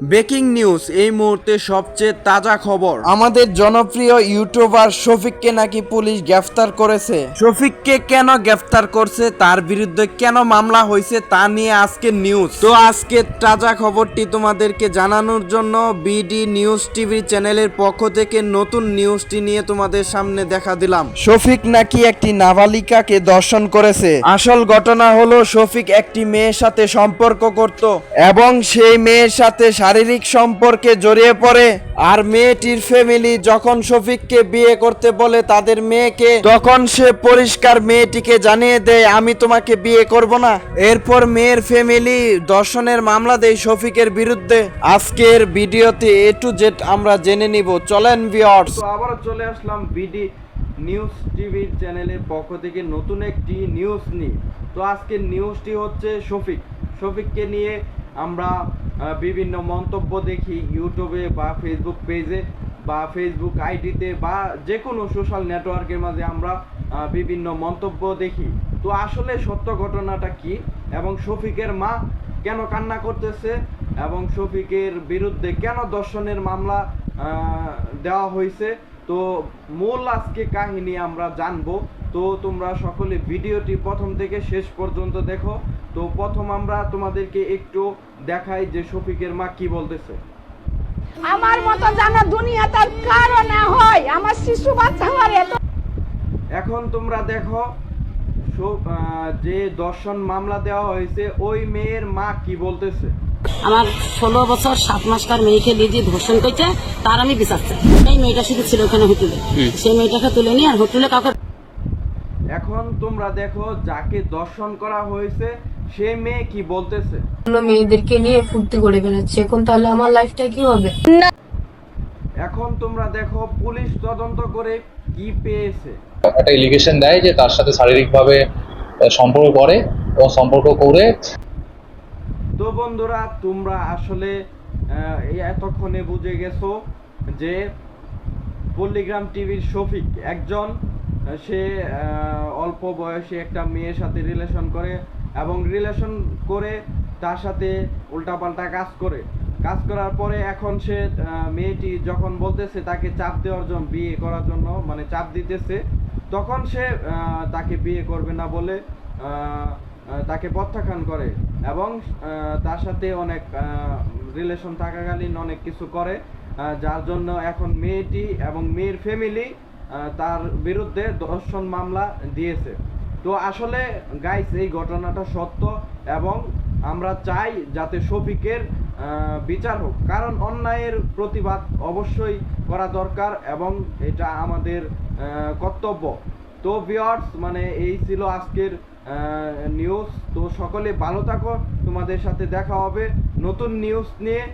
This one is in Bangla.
ব্রেকিং নিউজ, এই মুহূর্তে সবচেয়ে তাজা খবর। আমাদের জনপ্রিয় ইউটিউবার শফিককে নাকি পুলিশ গ্রেফতার করেছে। শফিককে কেন গ্রেফতার করছে, তার বিরুদ্ধে কেন মামলা হয়েছে, তা নিয়ে আজকে নিউজ। তো আজকে তাজা খবরটি তোমাদেরকে জানানোর জন্য বিডি নিউজ টিভি চ্যানেলের পক্ষ থেকে নতুন নিউজটি নিয়ে তোমাদের সামনে দেখা দিলাম। শফিক নাকি একটি নাবালিকাকে দর্শন করেছে। আসল ঘটনা হলো শফিক একটি মেয়ের সাথে সম্পর্ক করত এবং সেই মেয়ের সাথে শারীরিক সম্পর্কে জড়িয়ে পড়ে। আর মেয়েটির ফ্যামিলি যখন শফিককে বিয়ে করতে বলে তাদের মেয়েকে, তখন সে পরিষ্কার মেয়েটিকে জানিয়ে দেয়, আমি তোমাকে বিয়ে করব না। এরপর মেয়ের ফ্যামিলি দর্শনের মামলা দেয় শফিকের বিরুদ্ধে। আজকের ভিডিওতে এ টু জেড আমরা জেনে নিব, চলেন ভিউয়ার্স। তো আবারও চলে আসলাম বিডি নিউজ টিভি চ্যানেলের পক্ষ থেকে নতুন একটি নিউজ নিয়ে। তো আজকের নিউজটি হচ্ছে শফিককে নিয়ে আমরা বিভিন্ন মন্তব্য দেখি ইউটিউবে বা ফেসবুক পেজে বা ফেসবুক আইডিতে বা যে কোনো সোশ্যাল নেটওয়ার্কের মাঝে আমরা বিভিন্ন মন্তব্য দেখি। তো আসলে সত্য ঘটনাটা কি এবং শফিকের মা কেন কান্না করতেছে এবং শফিকের বিরুদ্ধে কেন ধর্ষণের মামলা দেওয়া হয়েছে, তো মূল আজকে কাহিনী আমরা জানবো। তো তোমরা সকলে ভিডিওটি প্রথম থেকে শেষ পর্যন্ত দেখো। তো প্রথম আমরা তোমাদেরকে একটু দেখাই যে শফিকের মা কি বলতেছে। আমার মতো জানা দুনিয়াতে কারো না হয়, আমার শিশু বাচ্চা আমার এত। এখন তোমরা দেখো যে ধর্ষণ মামলা দেওয়া হয়েছে ওই মেয়ের মা কি বলতেছে। আমার 16 বছর 7 মাসকার মেয়েকে নিজে ধর্ষণ করছে, তার আমি বিচার চাই। এই মেয়েটা শুধু ছিল ওখানে হোটেলে, সেই মেয়েটাকে তুলে নিয়ে আর হোটেলে কাউকে। এখন তোমরা দেখো যাকে ধর্ষণ করা হয়েছে সে মেয়ে কি বলতেছে। মেয়েদেরকে নিয়ে ফুর্তি করে বেড়াচ্ছে, এখন তাহলে আমার লাইফটা কি হবে? এখন তোমরা দেখো পুলিশ তদন্ত করে কি পেয়েছে। একটা এলিগেশন দেয় যে তার সাথে শারীরিকভাবে সম্পর্ক করে এবং সম্পর্ক করে। তো বন্ধুরা, তোমরা আসলে এতক্ষণে বুঝে গেছো যে পল্লীগ্রাম টিভির শফিক একজন, সে অল্প বয়সে একটা মেয়ের সাথে রিলেশন করে এবং রিলেশন করে তার সাথে উল্টাপাল্টা কাজ করার পরে এখন সে মেয়েটি যখন বলতেছে তাকে চাপ দেওয়ার জন্য, বিয়ে করার জন্য মানে চাপ দিতেছে, তখন সে তাকে বিয়ে করবে না বলে তাকে প্রত্যাখ্যান করে এবং তার সাথে অনেক রিলেশন থাকাকালীন অনেক কিছু করে, যার জন্য এখন মেয়েটি এবং মেয়ের ফ্যামিলি তার বিরুদ্ধে ধর্ষণ মামলা দিয়েছে। তো আসলে গাইস, এই ঘটনাটা সত্য এবং আমরা চাই যাতে শফিকের বিচার হোক, কারণ অন্যায়ের প্রতিবাদ অবশ্যই করা দরকার এবং এটা আমাদের কর্তব্য। তো ভিউয়ার্স, মানে এই ছিল আজকের নিউজ। তো সকলে ভালো থাকো, তোমাদের সাথে দেখা হবে নতুন নিউজ নিয়ে।